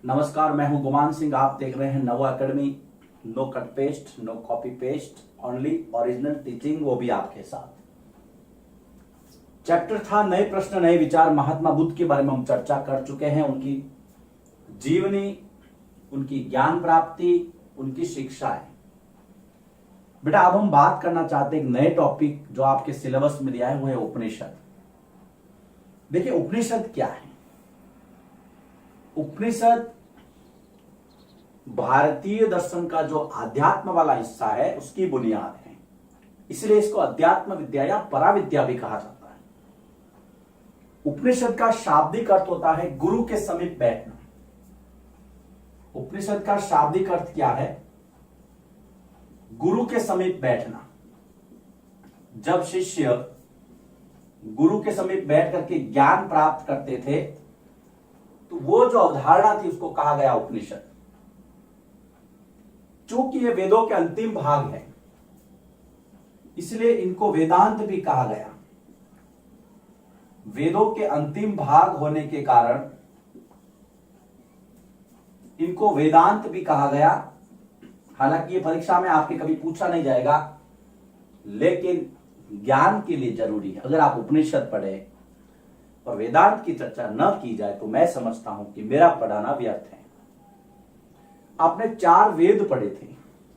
नमस्कार, मैं हूं गुमान सिंह। आप देख रहे हैं Navo academy. No cut paste, no copy paste, only original teaching, वो भी आपके साथ। चैप्टर था नए प्रश्न नए विचार। महात्मा बुद्ध के बारे में हम चर्चा कर चुके हैं, उनकी जीवनी, उनकी ज्ञान प्राप्ति, उनकी शिक्षाएं। बेटा अब हम बात करना चाहते हैं एक नए टॉपिक जो आपके सिलेबस में दिया है, वो है उपनिषद। देखिए उपनिषद क्या है। उपनिषद भारतीय दर्शन का जो अध्यात्म वाला हिस्सा है उसकी बुनियाद है, इसलिए इसको अध्यात्म विद्या या पराविद्या भी कहा जाता है। उपनिषद का शाब्दिक अर्थ होता है गुरु के समीप बैठना। उपनिषद का शाब्दिक अर्थ क्या है? गुरु के समीप बैठना। जब शिष्य गुरु के समीप बैठ करके ज्ञान प्राप्त करते थे तो वो जो अवधारणा थी उसको कहा गया उपनिषद। चूंकि ये वेदों के अंतिम भाग है इसलिए इनको वेदांत भी कहा गया। वेदों के अंतिम भाग होने के कारण इनको वेदांत भी कहा गया। हालांकि ये परीक्षा में आपके कभी पूछा नहीं जाएगा, लेकिन ज्ञान के लिए जरूरी है। अगर आप उपनिषद पढ़े और वेदांत की चर्चा न की जाए तो मैं समझता हूं कि मेरा पढ़ाना व्यर्थ है। आपने 4 वेद पढ़े थे,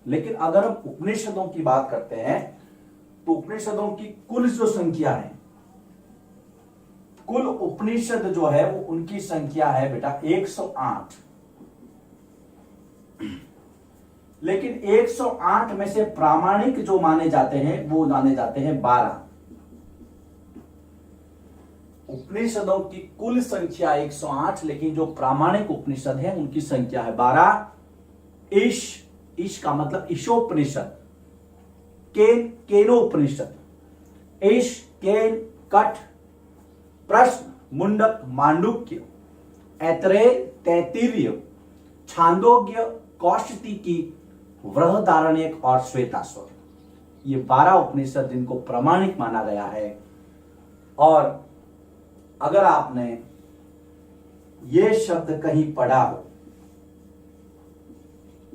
लेकिन अगर हम उपनिषदों की बात करते हैं तो उपनिषदों की कुल जो संख्या है, कुल उपनिषद जो है वो उनकी संख्या है बेटा 108। लेकिन 108 में से प्रामाणिक जो माने जाते हैं वो माने जाते हैं 12। उपनिषदों की कुल संख्या 108, लेकिन जो प्रामाणिक उपनिषद है उनकी संख्या है 12। ईश का मतलब ईशोपनिषद, केनोपनिषद, ईश, केन, कठ, प्रश्न, मुंडक, मांडुक्य, ऐतरेय, तैत्तिरीय, छांदोग्य, कौशिकी, बृहदारण्यक और श्वेताश्वर। ये 12 उपनिषद जिनको प्रामाणिक माना गया है। और अगर आपने ये शब्द कहीं पढ़ा हो,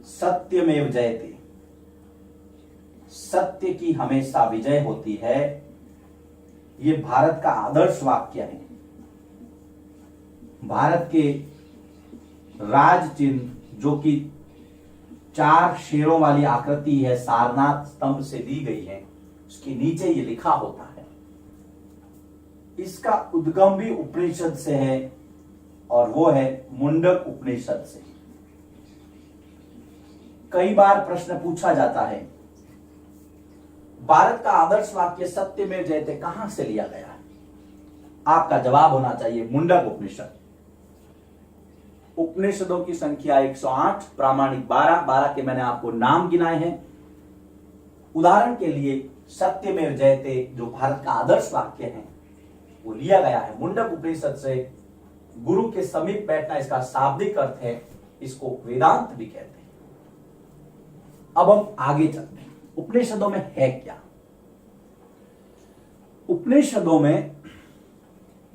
सत्यमेव जयते, सत्य की हमेशा विजय होती है, ये भारत का आदर्श वाक्य है। भारत के राज चिन्ह जो कि 4 शेरों वाली आकृति है, सारनाथ स्तंभ से दी गई है, उसके नीचे ये लिखा होता है। इसका उद्गम भी उपनिषद से है और वो है मुंडक उपनिषद से। कई बार प्रश्न पूछा जाता है भारत का आदर्श वाक्य सत्य में जयते कहां से लिया गया है? आपका जवाब होना चाहिए मुंडक उपनिषद। उपनिषदों की संख्या 108, प्रामाणिक 12 के मैंने आपको नाम गिनाए हैं। उदाहरण के लिए सत्यमेव जयते जो भारत का आदर्श वाक्य है वो लिया गया है मुंडक उपनिषद से। गुरु के समीप बैठना इसका शाब्दिक अर्थ है, इसको वेदांत भी कहते हैं। अब हम आगे चलते हैं। उपनिषदों में है क्या? उपनिषदों में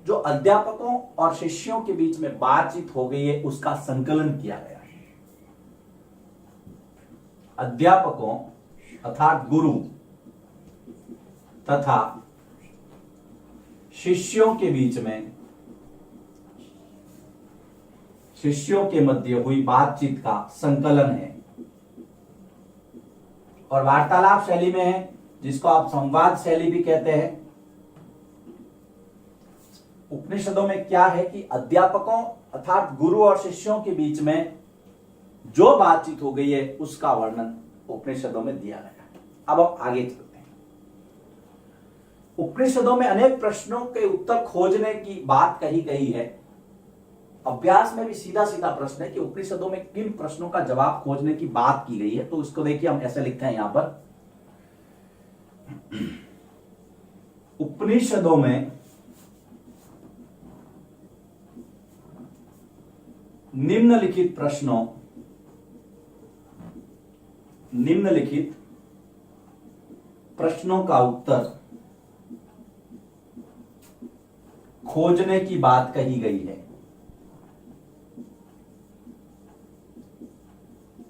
जो अध्यापकों और शिष्यों के बीच में बातचीत हो गई है उसका संकलन किया गया है। अध्यापकों अर्थात गुरु तथा शिष्यों के बीच में, शिष्यों के मध्य हुई बातचीत का संकलन है और वार्तालाप शैली में है, जिसको आप संवाद शैली भी कहते हैं। उपनिषदों में क्या है कि अध्यापकों अर्थात गुरु और शिष्यों के बीच में जो बातचीत हो गई है उसका वर्णन उपनिषदों में दिया गया है। अब हम आगे चलते हैं। उपनिषदों में अनेक प्रश्नों के उत्तर खोजने की बात कही गई है। अभ्यास में भी सीधा सीधा प्रश्न है कि उपनिषदों में किन प्रश्नों का जवाब खोजने की बात की गई है। तो इसको देखिए, हम ऐसे लिखते हैं यहां पर, उपनिषदों में निम्नलिखित प्रश्नों का उत्तर खोजने की बात कही गई है।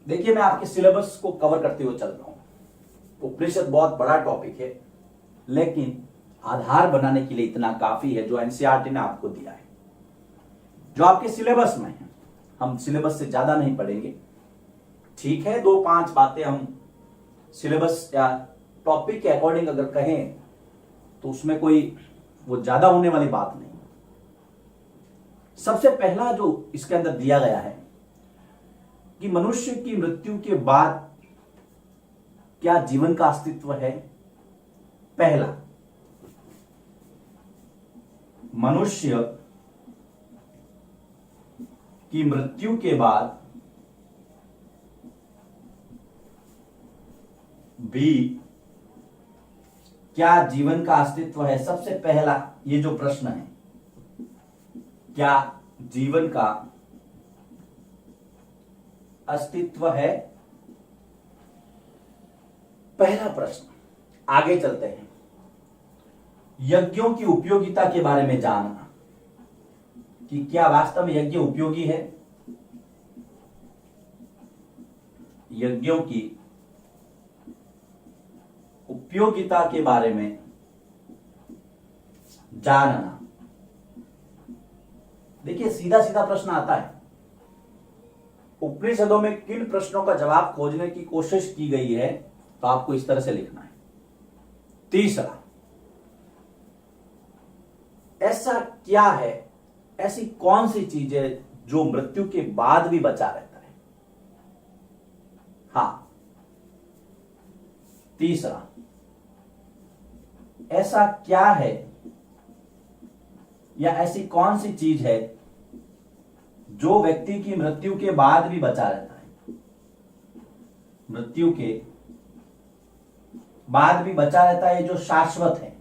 देखिए, मैं आपके सिलेबस को कवर करते हुए चल रहा हूं। उपनिषद बहुत बड़ा टॉपिक है, लेकिन आधार बनाने के लिए इतना काफी है जो एनसीईआरटी ने आपको दिया है, जो आपके सिलेबस में है। हम सिलेबस से ज्यादा नहीं पढ़ेंगे, ठीक है। 2-5 बातें हम सिलेबस या टॉपिक के अकॉर्डिंग अगर कहें तो उसमें कोई वो ज्यादा होने वाली बात नहीं। सबसे पहला जो इसके अंदर दिया गया है कि मनुष्य की मृत्यु के बाद क्या जीवन का अस्तित्व है। पहला, मनुष्य की मृत्यु के बाद भी क्या जीवन का अस्तित्व है। सबसे पहला ये जो प्रश्न है, क्या जीवन का अस्तित्व है, पहला प्रश्न। आगे चलते हैं। यज्ञों की उपयोगिता के बारे में जानना कि क्या वास्तव में यज्ञ उपयोगी है। यज्ञों की उपयोगिता के बारे में जानना। देखिए, सीधा सीधा प्रश्न आता है। उपनिषदों में किन प्रश्नों का जवाब खोजने की कोशिश की गई है, तो आपको इस तरह से लिखना है। तीसरा, ऐसा क्या है, ऐसी कौन सी चीज है जो मृत्यु के बाद भी बचा रहता है। हां, तीसरा, ऐसा क्या है या ऐसी कौन सी चीज है जो व्यक्ति की मृत्यु के बाद भी बचा रहता है। मृत्यु के बाद भी बचा रहता है, जो शाश्वत है।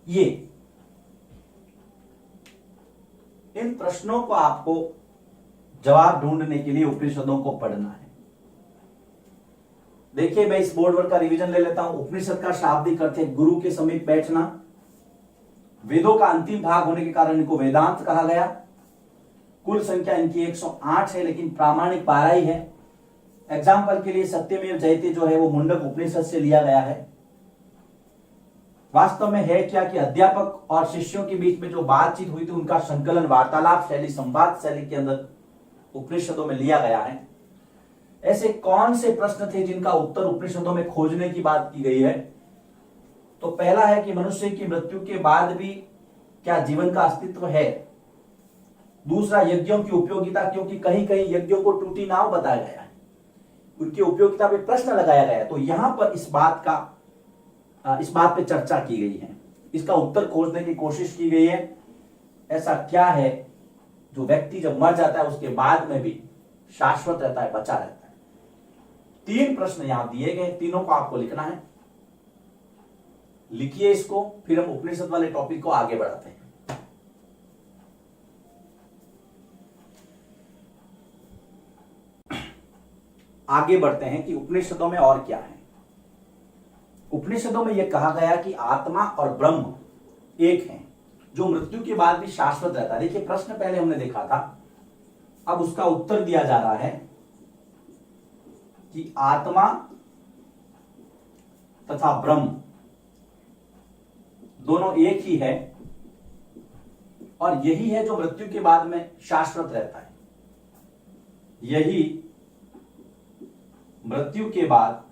ये इन प्रश्नों को आपको जवाब ढूंढने के लिए उपनिषदों को पढ़ना है। देखिए, मैं इस बोर्ड वर्क का रिवीजन ले लेता हूं। उपनिषद का शाब्दिक अर्थ है गुरु के समीप बैठना। वेदों का अंतिम भाग होने के कारण इनको वेदांत कहा गया। कुल संख्या इनकी 108 है, लेकिन प्रामाणिक 12 ही है। एग्जाम्पल के लिए सत्यमेव जयते जो है वो मुंडक उपनिषद से लिया गया है। वास्तव में है क्या कि अध्यापक और शिष्यों के बीच में जो बातचीत हुई थी उनका संकलन वार्तालाप शैली, संवाद शैली के अंदर उपनिषदों में लिया गया है। ऐसे कौन से प्रश्न थे जिनका उत्तर उपनिषदों में खोजने की बात की गई है। तो पहला है कि मनुष्य की मृत्यु के बाद भी क्या जीवन का अस्तित्व है। दूसरा, यज्ञों की उपयोगिता, क्योंकि कहीं कहीं यज्ञों को टूटी नाव बताया गया है, उनकी उपयोगिता पे प्रश्न लगाया गया है। तो यहां पर इस बात पे चर्चा की गई है, इसका उत्तर खोजने की कोशिश की गई है। ऐसा क्या है जो व्यक्ति जब मर जाता है उसके बाद में भी शाश्वत रहता है, बचा रहता है। 3 प्रश्न यहां दिए गए, तीनों को आपको लिखना है। लिखिए इसको, फिर हम उपनिषद वाले टॉपिक को आगे बढ़ाते हैं। आगे बढ़ते हैं कि उपनिषदों में और क्या है। उपनिषदों में यह कहा गया कि आत्मा और ब्रह्म एक हैं, जो मृत्यु के बाद भी शाश्वत रहता है। देखिए, प्रश्न पहले हमने देखा था, अब उसका उत्तर दिया जा रहा है कि आत्मा तथा ब्रह्म दोनों एक ही है, और यही है जो मृत्यु के बाद में शाश्वत रहता है। यही मृत्यु के बाद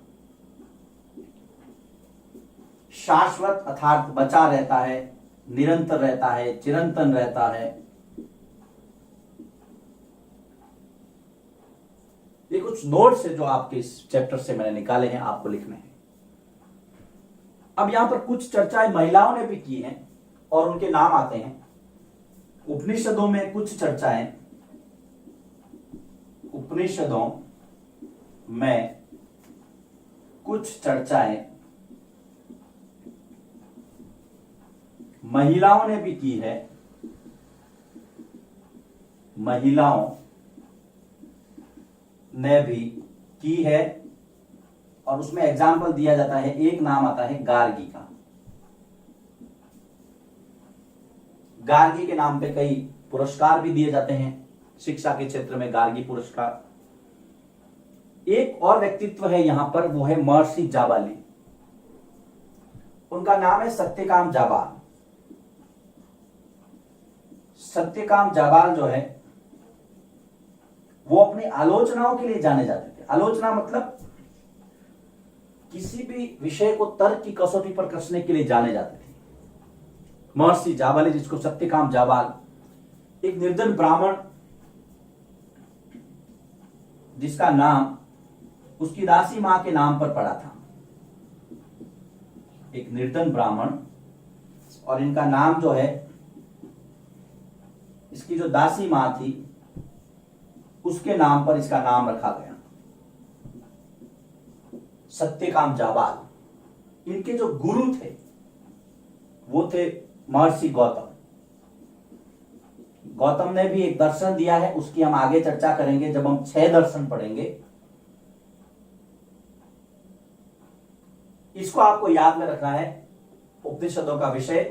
शाश्वत अर्थात बचा रहता है, निरंतर रहता है, चिरंतन रहता है। ये कुछ नोट्स है जो आपके इस चैप्टर से मैंने निकाले हैं, आपको लिखने हैं। अब यहां पर कुछ चर्चाएं महिलाओं ने भी की हैं और उनके नाम आते हैं। उपनिषदों में कुछ चर्चाएं, उपनिषदों में कुछ चर्चाएं महिलाओं ने भी की है। महिलाओं ने भी की है, और उसमें एग्जाम्पल दिया जाता है। एक नाम आता है गार्गी का। गार्गी के नाम पे कई पुरस्कार भी दिए जाते हैं। शिक्षा के क्षेत्र में गार्गी पुरस्कार। एक और व्यक्तित्व है यहां पर, वो है महर्षि जाबाली। उनका नाम है सत्यकाम जाबाल। सत्यकाम जाबाल जो है वो अपनी आलोचनाओं के लिए जाने जाते थे। आलोचना मतलब किसी भी विषय को तर्क की कसौटी पर कसने के लिए जाने जाते थे। महर्षि जाबाली, जिसको सत्यकाम जाबाल, एक निर्धन ब्राह्मण जिसका नाम उसकी दासी मां के नाम पर पड़ा था। एक निर्धन ब्राह्मण, और इनका नाम जो है, इसकी जो दासी मां थी उसके नाम पर इसका नाम रखा गया, सत्यकाम जाबाल। इनके जो गुरु थे वो थे महर्षि गौतम। गौतम ने भी एक दर्शन दिया है, उसकी हम आगे चर्चा करेंगे जब हम 6 दर्शन पढ़ेंगे। इसको आपको याद में रखना है, उपनिषदों का विषय,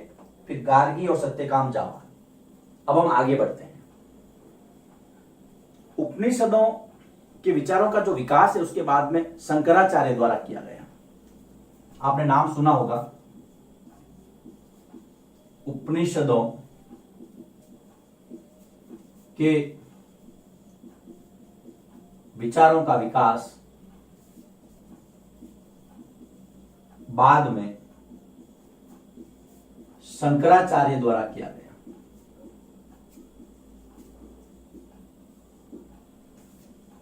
फिर गार्गी और सत्यकाम जाबाल। अब हम आगे बढ़ते हैं। उपनिषदों के विचारों का जो विकास है उसके बाद में शंकराचार्य द्वारा किया गया। आपने नाम सुना होगा, उपनिषदों के विचारों का विकास बाद में शंकराचार्य द्वारा किया गया।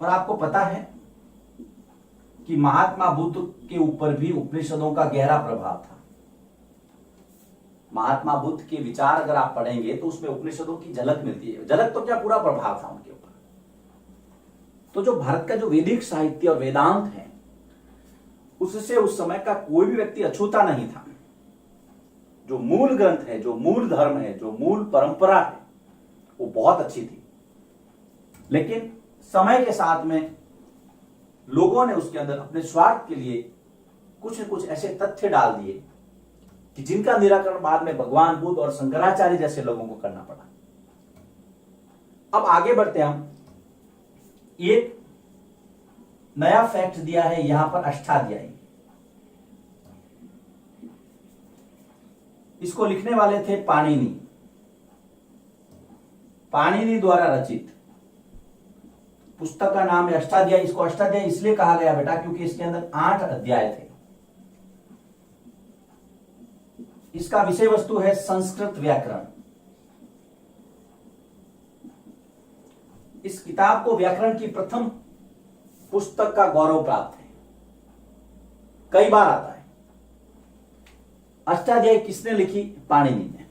और आपको पता है कि महात्मा बुद्ध के ऊपर भी उपनिषदों का गहरा प्रभाव था। महात्मा बुद्ध के विचार अगर आप पढ़ेंगे तो उसमें उपनिषदों की झलक मिलती है। झलक तो क्या, पूरा प्रभाव था उनके ऊपर। तो जो भारत का जो वैदिक साहित्य और वेदांत है, उससे उस समय का कोई भी व्यक्ति अछूता नहीं था। जो मूल ग्रंथ है, जो मूल धर्म है, जो मूल परंपरा है, वो बहुत अच्छी थी। लेकिन समय के साथ में लोगों ने उसके अंदर अपने स्वार्थ के लिए कुछ न कुछ ऐसे तथ्य डाल दिए कि जिनका निराकरण बाद में भगवान बुद्ध और शंकराचार्य जैसे लोगों को करना पड़ा। अब आगे बढ़ते हैं हम। एक नया फैक्ट दिया है यहां पर, अष्टाध्यायी। इसको लिखने वाले थे पाणिनि। पाणिनि द्वारा रचित पुस्तक का नाम है अष्टाध्यायी। इसको अष्टाध्यायी इसलिए कहा गया बेटा क्योंकि इसके अंदर 8 अध्याय थे। इसका विषय वस्तु है संस्कृत व्याकरण। इस किताब को व्याकरण की प्रथम पुस्तक का गौरव प्राप्त है। कई बार आता है। अष्टाध्यायी किसने लिखी? पाणिनि ने।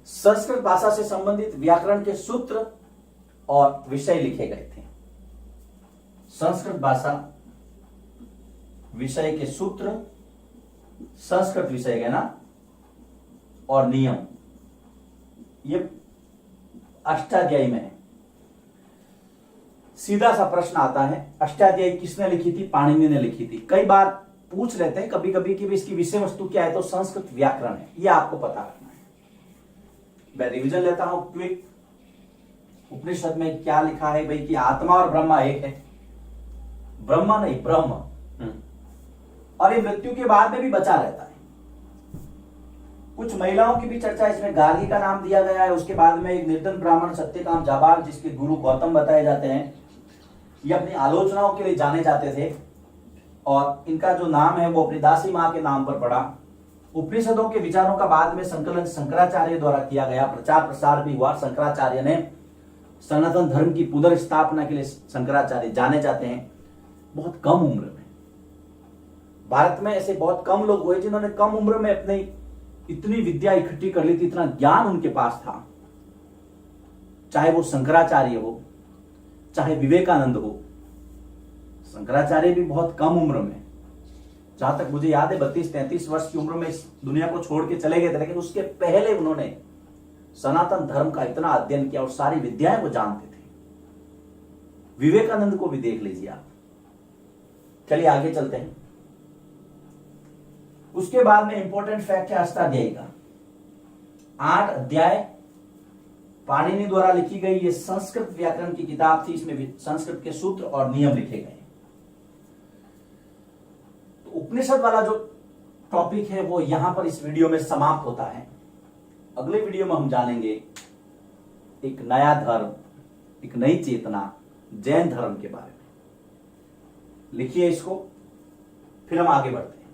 संस्कृत भाषा से संबंधित व्याकरण के सूत्र और विषय लिखे गए थे। संस्कृत भाषा विषय के सूत्र, संस्कृत विषय के ना, और नियम, ये अष्टाध्यायी में है। सीधा सा प्रश्न आता है, अष्टाध्यायी किसने लिखी थी? पाणिनि ने लिखी थी। कई बार पूछ लेते हैं कभी कभी कि इसकी विषय वस्तु क्या है, तो संस्कृत व्याकरण है। यह आपको पता रखना है। मैं रिवीजन लेता हूं क्विक। उपनिषद में क्या लिखा है भाई कि आत्मा और ब्रह्मा एक है। ब्रह्मा नहीं, ब्रह्म। और ये मृत्यु के बाद में भी बचा रहता है। कुछ महिलाओं की भी चर्चा इसमें गार्गी का नाम दिया गया है। उसके बाद में एक निर्धन ब्राह्मण सत्यकाम जाबाल, जिसके गुरु गौतम बताए जाते हैं, ये अपनी आलोचनाओं के लिए जाने जाते थे और इनका जो नाम है वो अपनी दासी मां के नाम पर पड़ा। उपनिषदों के विचारों का बाद में संकलन शंकराचार्य द्वारा किया गया, प्रचार प्रसार भी हुआ। शंकराचार्य ने सनातन धर्म की पुनर्स्थापना के लिए शंकराचार्य जाने जाते हैं। बहुत कम उम्र में, भारत में ऐसे बहुत कम लोग हुए जिन्होंने कम उम्र में अपनी इतनी विद्या इकट्ठी कर ली थी, इतना ज्ञान उनके पास था। चाहे वो शंकराचार्य हो, चाहे विवेकानंद हो। शंकराचार्य भी बहुत कम उम्र में, जहां तक मुझे याद है 32-33 वर्ष की उम्र में इस दुनिया को छोड़ के चले गए थे। लेकिन उसके पहले उन्होंने सनातन धर्म का इतना अध्ययन किया और सारी विद्याएं वो जानते थे। विवेकानंद को भी देख लीजिए आप। चलिए आगे चलते हैं। उसके बाद में इंपॉर्टेंट फैक्ट है अष्टाध्यायी का। 8 अध्याय पाणिनि द्वारा लिखी गई ये संस्कृत व्याकरण की किताब थी। इसमें संस्कृत के सूत्र और नियम लिखे गए। तो उपनिषद वाला जो टॉपिक है वो यहां पर इस वीडियो में समाप्त होता है। अगले वीडियो में हम जानेंगे एक नया धर्म, एक नई चेतना, जैन धर्म के बारे में। लिखिए इसको, फिर हम आगे बढ़ते हैं।